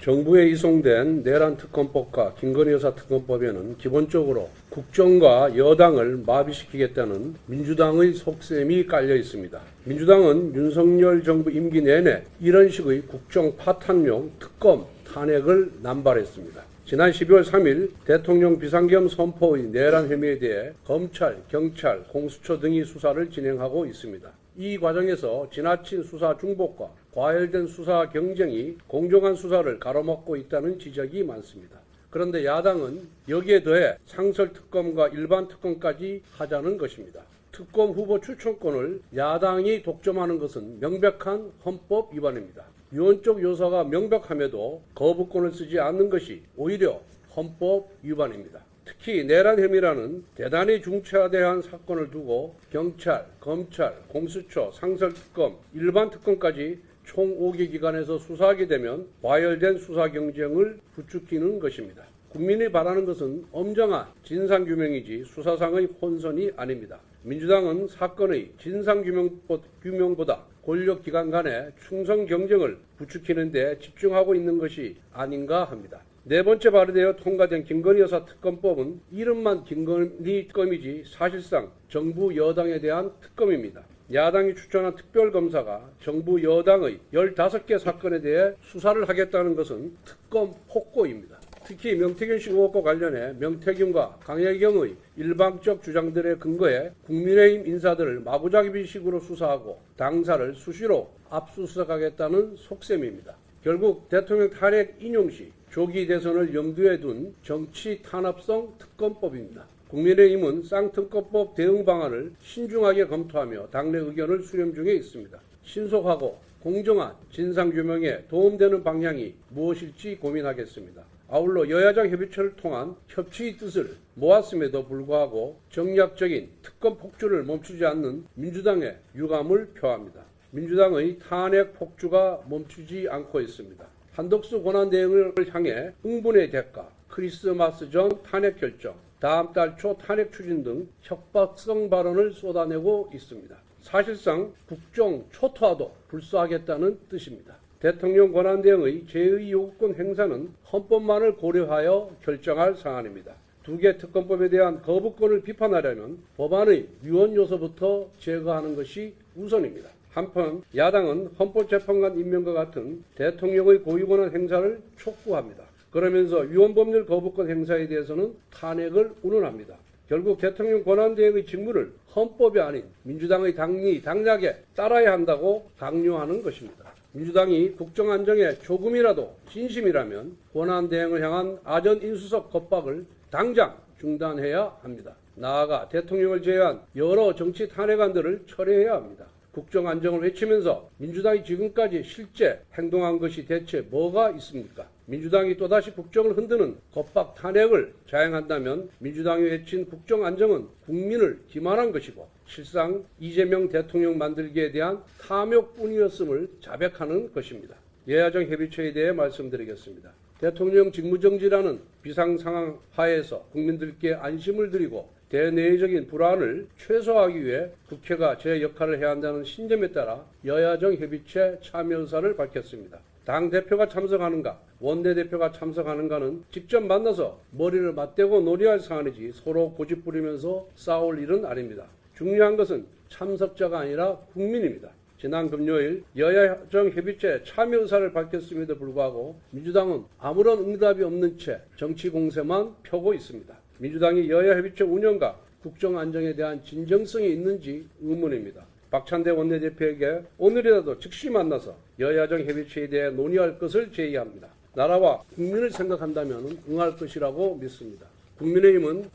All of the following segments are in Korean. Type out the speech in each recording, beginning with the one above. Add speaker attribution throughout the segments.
Speaker 1: 정부에 이송된 내란 특검법과 김건희 여사 특검법에는 기본적으로 국정과 여당을 마비시키겠다는 민주당의 속셈이 깔려 있습니다. 민주당은 윤석열 정부 임기 내내 이런 식의 국정 파탄용 특검 탄핵을 남발했습니다. 지난 12월 3일 대통령 비상계엄 선포의 내란 혐의에 대해 검찰, 경찰, 공수처 등이 수사를 진행하고 있습니다. 이 과정에서 지나친 수사 중복과 과열된 수사 경쟁이 공정한 수사를 가로막고 있다는 지적이 많습니다. 그런데 야당은 여기에 더해 상설특검과 일반특검까지 하자는 것입니다. 특검 후보 추천권을 야당이 독점하는 것은 명백한 헌법 위반입니다. 유언적 요소가 명백함에도 거부권을 쓰지 않는 것이 오히려 헌법 위반입니다. 특히 내란 혐의라는 대단히 중차대한 사건을 두고 경찰, 검찰, 공수처, 상설특검, 일반특검까지 총 5개 기관에서 수사하게 되면 과열된 수사 경쟁을 부추기는 것입니다. 국민이 바라는 것은 엄정한 진상규명이지 수사상의 혼선이 아닙니다. 민주당은 사건의 진상규명보다 권력기관 간의 충성 경쟁을 부추기는 데 집중하고 있는 것이 아닌가 합니다. 네 번째 발의되어 통과된 김건희 여사 특검법은 이름만 김건희 특검이지 사실상 정부 여당에 대한 특검입니다. 야당이 추천한 특별검사가 정부 여당의 15개 사건에 대해 수사를 하겠다는 것은 특검 폭거입니다. 특히 명태균 씨 의혹과 관련해 명태균과 강혜경의 일방적 주장들의 근거에 국민의힘 인사들을 마구잡이식으로 수사하고 당사를 수시로 압수수색하겠다는 속셈입니다. 결국 대통령 탄핵 인용 시 조기 대선을 염두에 둔 정치 탄압성 특검법입니다. 국민의힘은 쌍특검법 대응 방안을 신중하게 검토하며 당내 의견을 수렴 중에 있습니다. 신속하고 공정한 진상규명에 도움되는 방향이 무엇일지 고민하겠습니다. 아울러 여야정 협의체를 통한 협치의 뜻을 모았음에도 불구하고 정략적인 특검 폭주를 멈추지 않는 민주당의 유감을 표합니다. 민주당의 탄핵 폭주가 멈추지 않고 있습니다. 한덕수 권한대행을 향해 응분의 대가, 크리스마스 전 탄핵 결정, 다음 달 초 탄핵 추진 등 협박성 발언을 쏟아내고 있습니다. 사실상 국정 초토화도 불사하겠다는 뜻입니다. 대통령 권한대행의 제의 요구권 행사는 헌법만을 고려하여 결정할 사안입니다. 2개 특검법에 대한 거부권을 비판하려면 법안의 위헌 요소부터 제거하는 것이 우선입니다. 한편 야당은 헌법재판관 임명과 같은 대통령의 고유권한 행사를 촉구합니다. 그러면서 위헌법률 거부권 행사에 대해서는 탄핵을 운운합니다. 결국 대통령 권한대행의 직무를 헌법이 아닌 민주당의 당략에 따라야 한다고 강요하는 것입니다. 민주당이 국정안정에 조금이라도 진심이라면 권한대행을 향한 아전인수석 겁박을 당장 중단해야 합니다. 나아가 대통령을 제외한 여러 정치 탄핵안들을 철회해야 합니다. 국정안정을 외치면서 민주당이 지금까지 실제 행동한 것이 대체 뭐가 있습니까? 민주당이 또다시 국정을 흔드는 겁박 탄핵을 자행한다면 민주당이 외친 국정안정은 국민을 기만한 것이고 실상 이재명 대통령 만들기에 대한 탐욕뿐이었음을 자백하는 것입니다. 여야정 협의체에 대해 말씀드리겠습니다. 대통령 직무정지라는 비상상황 하에서 국민들께 안심을 드리고 대내적인 불안을 최소화하기 위해 국회가 제 역할을 해야 한다는 신념에 따라 여야정 협의체 참여 의사를 밝혔습니다. 당대표가 참석하는가, 원내대표가 참석하는가는 직접 만나서 머리를 맞대고 논의할 사안이지 서로 고집 부리면서 싸울 일은 아닙니다. 중요한 것은 참석자가 아니라 국민입니다. 지난 금요일 여야정 협의체 참여 의사를 밝혔음에도 불구하고 민주당은 아무런 응답이 없는 채 정치 공세만 펴고 있습니다. 민주당이 여야 협의체 운영과 국정 안정에 대한 진정성이 있는지 의문입니다. 박찬대 원내대표에게 오늘이라도 즉시 만나서 여야정 협의체에 대해 논의할 것을 제의합니다. 나라와 국민을 생각한다면 응할 것이라고 믿습니다. 국민의힘은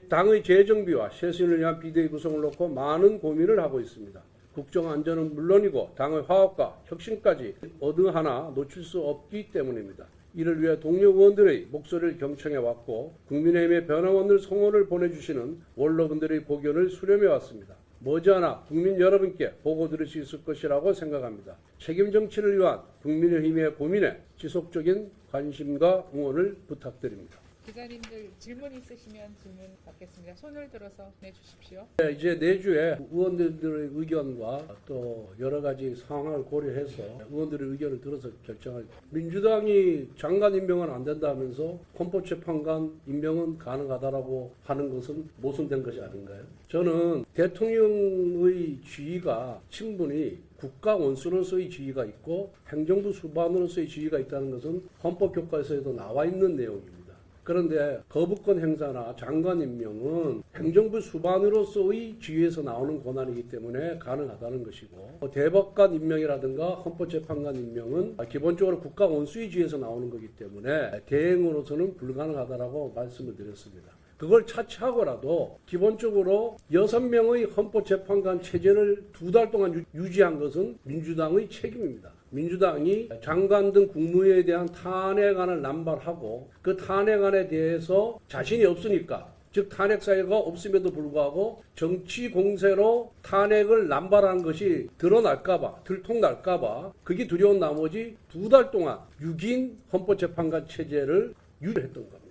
Speaker 1: 당의 재정비와 쇄신을 위한 비대위 구성을 놓고 많은 고민을 하고 있습니다. 국정 안전은 물론이고 당의 화합과 혁신까지 어느 하나 놓칠 수 없기 때문입니다. 이를 위해 동료 의원들의 목소리를 경청해왔고 국민의힘의 변화원들 성원을 보내주시는 원로분들의 고견을 수렴해왔습니다. 머지않아 국민 여러분께 보고 드릴 수 있을 것이라고 생각합니다. 책임 정치를 위한 국민의힘의 고민에 지속적인 관심과 응원을 부탁드립니다.
Speaker 2: 기자님들 질문 있으시면 질문 받겠습니다. 손을 들어서 내주십시오.
Speaker 1: 이제 내주에 의원들의 의견과 또 여러 가지 상황을 고려해서 의원들의 의견을 들어서 결정할. 민주당이 장관 임명은 안 된다면서 헌법재판관 임명은 가능하다라고 하는 것은 모순된 것이 아닌가요? 저는 대통령의 지위가 충분히 국가 원수로서의 지위가 있고 행정부 수반으로서의 지위가 있다는 것은 헌법교과서에도 나와 있는 내용입니다. 그런데 거부권 행사나 장관 임명은 행정부 수반으로서의 지위에서 나오는 권한이기 때문에 가능하다는 것이고, 대법관 임명이라든가 헌법재판관 임명은 기본적으로 국가 원수의 지위에서 나오는 거기 때문에 대행으로서는 불가능하다라고 말씀을 드렸습니다. 그걸 차치하고라도 기본적으로 6명의 헌법재판관 체제를 2달 동안 유지한 것은 민주당의 책임입니다. 민주당이 장관 등 국무위에 대한 탄핵안을 남발하고 그 탄핵안에 대해서 자신이 없으니까, 즉 탄핵 사유가 없음에도 불구하고 정치 공세로 탄핵을 남발한 것이 드러날까봐, 들통날까봐 그게 두려운 나머지 2달 동안 6인 헌법재판관 체제를 유지했던 겁니다.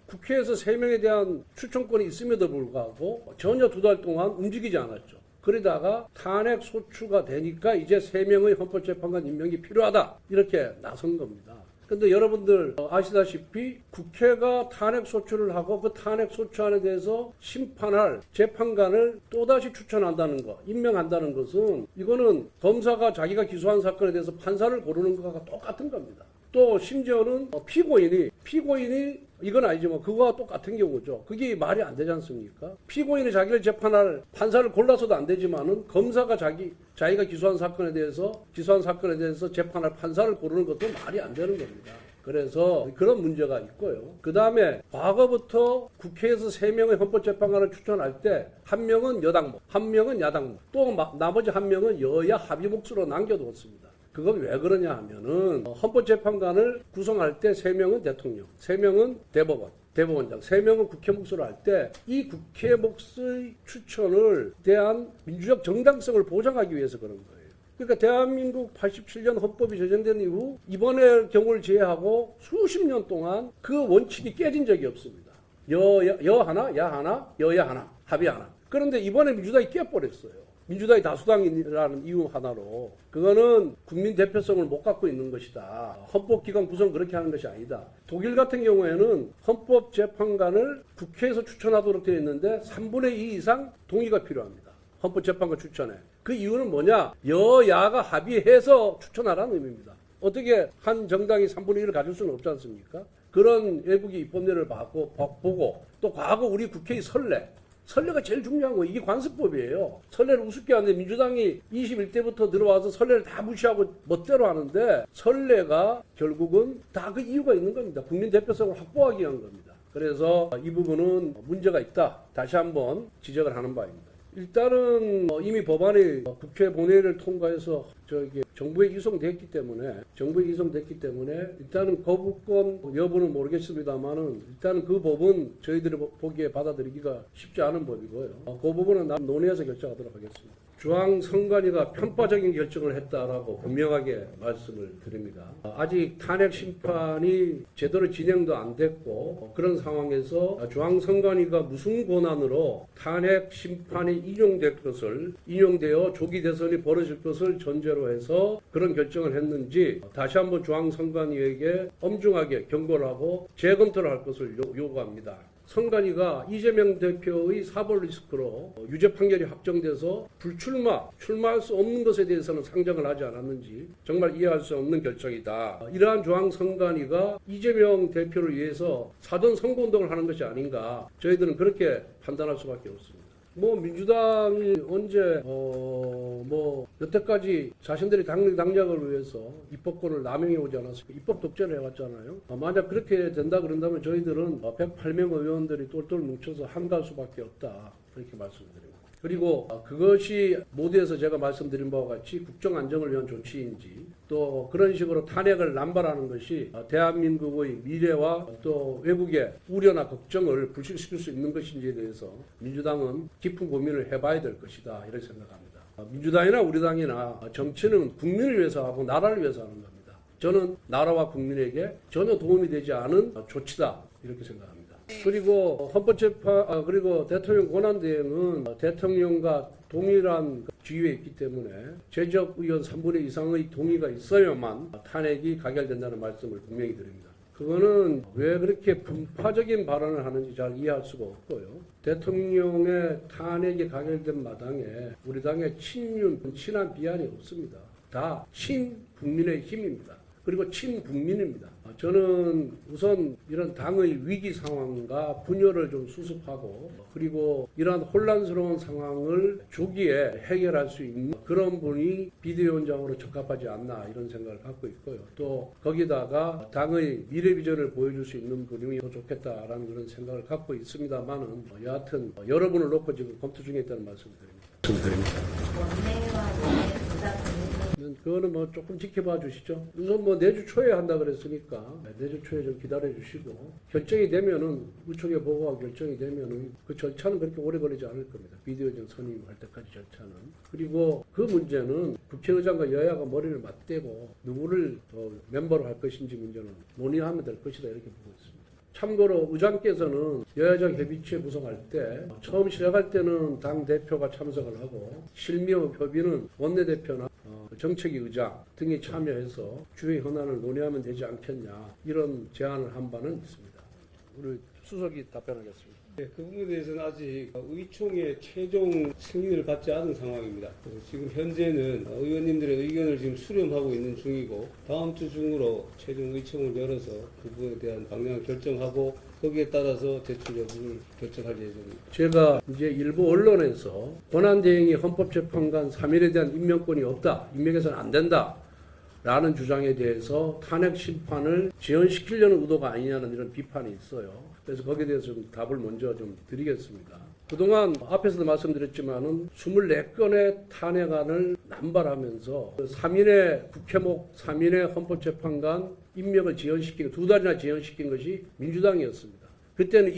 Speaker 1: 국회에서 3명에 대한 추천권이 있음에도 불구하고 전혀 2달 동안 움직이지 않았죠. 그러다가 탄핵 소추가 되니까 이제 3명의 헌법재판관 임명이 필요하다, 이렇게 나선 겁니다. 그런데 여러분들 아시다시피 국회가 탄핵 소추를 하고 그 탄핵 소추안에 대해서 심판할 재판관을 또다시 추천한다는 것, 임명한다는 것은 이거는 검사가 자기가 기소한 사건에 대해서 판사를 고르는 것과 똑같은 겁니다. 또 심지어는 피고인이 이건 아니지만 그거와 똑같은 경우죠. 그게 말이 안 되지 않습니까? 피고인이 자기를 재판할 판사를 골라서도 안 되지만은 검사가 자기가 기소한 사건에 대해서 재판할 판사를 고르는 것도 말이 안 되는 겁니다. 그래서 그런 문제가 있고요. 그 다음에 과거부터 국회에서 3명의 헌법재판관을 추천할 때 1명은 여당목, 1명은 야당목, 또 나머지 1명은 여야 합의 몫으로 남겨두었습니다. 그건 왜 그러냐 하면은 헌법재판관을 구성할 때 3명은 대통령, 3명은 대법원장, 3명은 국회 몫으로 할 때 이 국회 몫의 추천을 대한 민주적 정당성을 보장하기 위해서 그런 거예요. 그러니까 대한민국 87년 헌법이 제정된 이후 이번의 경우를 제외하고 수십 년 동안 그 원칙이 깨진 적이 없습니다. 여 하나, 야 하나, 여야 하나, 합의 하나. 그런데 이번에 민주당이 깨버렸어요. 민주당이 다수당이라는 이유 하나로. 그거는 국민 대표성을 못 갖고 있는 것이다. 헌법기관 구성 그렇게 하는 것이 아니다. 독일 같은 경우에는 헌법재판관을 국회에서 추천하도록 되어 있는데 3분의 2 이상 동의가 필요합니다. 헌법재판관 추천에. 그 이유는 뭐냐? 여야가 합의해서 추천하라는 의미입니다. 어떻게 한 정당이 3분의 1을 가질 수는 없지 않습니까? 그런 외국의 입법례를 보고 또 과거 우리 국회의 선례가 제일 중요한 거예요. 이게 관습법이에요. 선례를 우습게 하는데 민주당이 21대부터 들어와서 선례를 다 무시하고 멋대로 하는데 선례가 결국은 다 그 이유가 있는 겁니다. 국민 대표성을 확보하기 위한 겁니다. 그래서 이 부분은 문제가 있다. 다시 한번 지적을 하는 바입니다. 일단은 이미 법안이 국회 본회의를 통과해서 정부에 이송됐기 때문에 일단은 거부권 여부는 모르겠습니다만은 일단은 그 법은 저희들이 보기에 받아들이기가 쉽지 않은 법이고요. 그 부분은 논의해서 결정하도록 하겠습니다. 중앙선관위가 편파적인 결정을 했다라고 분명하게 말씀을 드립니다. 아직 탄핵 심판이 제대로 진행도 안 됐고 그런 상황에서 중앙선관위가 무슨 권한으로 탄핵 심판이 인용되어 조기 대선이 벌어질 것을 전제로 해서 그런 결정을 했는지 다시 한번 중앙선관위에게 엄중하게 경고를 하고 재검토를 할 것을 요구합니다. 선관위가 이재명 대표의 사법 리스크로 유죄 판결이 확정돼서 출마할 수 없는 것에 대해서는 상정을 하지 않았는지 정말 이해할 수 없는 결정이다. 이러한 중앙선관위가 이재명 대표를 위해서 사전 선거운동을 하는 것이 아닌가, 저희들은 그렇게 판단할 수밖에 없습니다. 민주당이 언제 여태까지 자신들이 당력을 위해서 입법권을 남용해 오지 않았습니까? 입법 독재를 해왔잖아요. 만약 그렇게 된다 그런다면 저희들은 108명 의원들이 똘똘 뭉쳐서 한갈 수밖에 없다, 그렇게 말씀드립니다. 그리고 그것이 모두에서 제가 말씀드린 바와 같이 국정 안정을 위한 조치인지, 또 그런 식으로 탄핵을 남발하는 것이 대한민국의 미래와 또 외국의 우려나 걱정을 불식시킬 수 있는 것인지에 대해서 민주당은 깊은 고민을 해봐야 될 것이다, 이렇게 생각합니다. 민주당이나 우리 당이나 정치는 국민을 위해서 하고 나라를 위해서 하는 겁니다. 저는 나라와 국민에게 전혀 도움이 되지 않은 조치다, 이렇게 생각합니다. 그리고 헌법재판 그리고 대통령 권한대행은 대통령과 동일한 지위에 있기 때문에 제적 의원 3분의 2 이상의 동의가 있어야만 탄핵이 가결된다는 말씀을 분명히 드립니다. 그거는 왜 그렇게 분파적인 발언을 하는지 잘 이해할 수가 없고요. 대통령의 탄핵이 가결된 마당에 우리 당의 친한 비난이 없습니다. 다 친국민의 힘입니다. 그리고 친국민입니다. 저는 우선 이런 당의 위기 상황과 분열을 좀 수습하고 그리고 이러한 혼란스러운 상황을 조기에 해결할 수 있는 그런 분이 비대위원장으로 적합하지 않나 이런 생각을 갖고 있고요. 또 거기다가 당의 미래 비전을 보여줄 수 있는 분이 더 좋겠다라는 그런 생각을 갖고 있습니다만은 여하튼 여러분을 놓고 지금 검토 중에 있다는 말씀드립니다. 그거는 뭐 조금 지켜봐 주시죠. 우선 뭐 내주 초에 한다 그랬으니까 내주 초에 좀 기다려 주시고 결정이 되면은 의총에 보고가 결정이 되면은 그 절차는 그렇게 오래 걸리지 않을 겁니다. 비대위원장 선임할 때까지 절차는. 그리고 그 문제는 국회의장과 여야가 머리를 맞대고 누구를 멤버로 할 것인지 문제는 논의하면 될 것이다 이렇게 보고 있습니다. 참고로 의장께서는 여야정 협의체 구성할 때 처음 시작할 때는 당 대표가 참석을 하고 실무 협의는 원내대표나 정책위 의장 등이 참여해서 주의 현안을 논의하면 되지 않겠냐 이런 제안을 한 바는 있습니다. 우리 수석이 답변하겠습니다.
Speaker 3: 네, 그 부분에 대해서는 아직 의총의 최종 승인을 받지 않은 상황입니다. 그래서 지금 현재는 의원님들의 의견을 지금 수렴하고 있는 중이고 다음 주 중으로 최종 의총을 열어서 그 부분에 대한 방향을 결정하고 거기에 따라서 제출 여부를 결정할 예정입니다.
Speaker 1: 제가 이제 일부 언론에서 권한대행이 헌법재판관 3인에 대한 임명권이 없다, 임명해서는 안 된다 라는 주장에 대해서 탄핵 심판을 지연시키려는 의도가 아니냐는 이런 비판이 있어요. 그래서 거기에 대해서 좀 답을 먼저 좀 드리겠습니다. 그동안 앞에서도 말씀드렸지만은 24건의 탄핵안을 남발하면서 3인의 국회목 3인의 헌법재판관 임명을 지연시킨, 2달이나 지연시킨 것이 민주당이었습니다. 그때는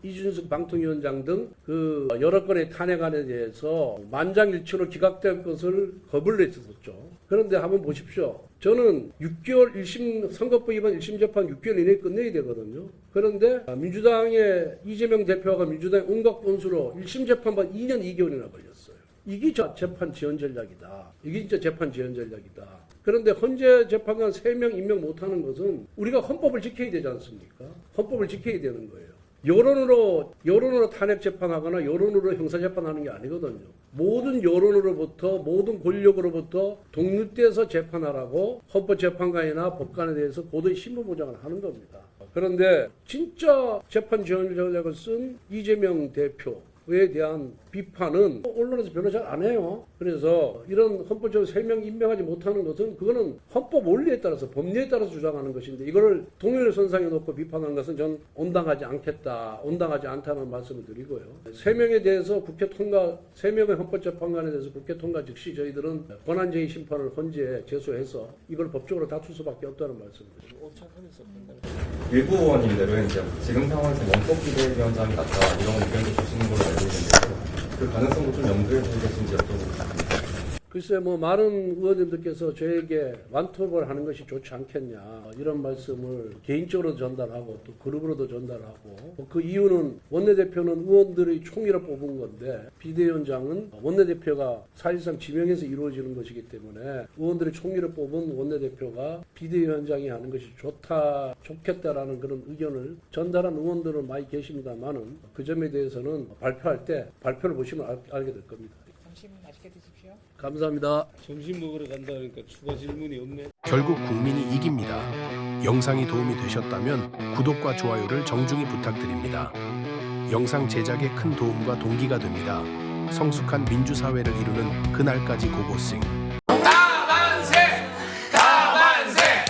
Speaker 1: 이준석 방통위원장 등 그 여러 건의 탄핵안에 대해서 만장일치로 기각될 것을 겁을 냈었죠. 그런데 한번 보십시오. 저는 6개월 선거법 위반 1심 재판 6개월 이내에 끝내야 되거든요. 그런데 민주당의 이재명 대표가 민주당의 온갖 건수로 1심 재판만 2년 2개월이나 걸렸어요. 이게 재판 지연 전략이다. 이게 진짜 재판 지연 전략이다. 그런데 헌재 재판관 3명 임명 못하는 것은 우리가 헌법을 지켜야 되지 않습니까? 헌법을 지켜야 되는 거예요. 여론으로 탄핵 재판하거나 여론으로 형사 재판하는 게 아니거든요. 모든 여론으로부터 모든 권력으로부터 독립돼서 재판하라고 헌법재판관이나 법관에 대해서 고도의 신분 보장을 하는 겁니다. 그런데 진짜 재판 지연 전략을 쓴 이재명 대표에 대한 비판은 언론에서 별로 잘 안 해요. 그래서 이런 헌법적으로 3명 임명하지 못하는 것은 그거는 헌법 원리에 따라서 법리에 따라서 주장하는 것인데 이거를 동일을 선상에 놓고 비판하는 것은 전 온당하지 않다는 말씀을 드리고요. 3명에 대해서 국회 통과, 3명의 헌법재판관에 대해서 국회 통과 즉시 저희들은 권한쟁의 심판을 헌재에 제소해서 이걸 법적으로 다툴 수밖에 없다는 말씀을 드립니다.
Speaker 4: 일부 의원님들은 이제 지금 상황에서 원법 비대위원장이 낫다 이런 의견을 주시는 걸로 알고 있는데요. 그 가능성도 좀 염두에 두고 계신지 여쭤보겠습니다.
Speaker 1: 글쎄 많은 의원님들께서 저에게 완투를 하는 것이 좋지 않겠냐 이런 말씀을 개인적으로 전달하고 또 그룹으로도 전달하고 그 이유는 원내대표는 의원들이 총리로 뽑은 건데 비대위원장은 원내대표가 사실상 지명해서 이루어지는 것이기 때문에 의원들이 총리로 뽑은 원내대표가 비대위원장이 하는 것이 좋겠다라는 그런 의견을 전달한 의원들은 많이 계십니다만은 그 점에 대해서는 발표할 때 발표를 보시면 알게 될 겁니다.
Speaker 2: 점심 맛있게 드십시오.
Speaker 1: 감사합니다.
Speaker 3: 점심 먹으러 간다 그러니까 추가 질문이 없네.
Speaker 5: 결국 국민이 이깁니다. 영상이 도움이 되셨다면 구독과 좋아요를 정중히 부탁드립니다. 영상 제작에 큰 도움과 동기가 됩니다. 성숙한 민주사회를 이루는 그날까지 고고싱.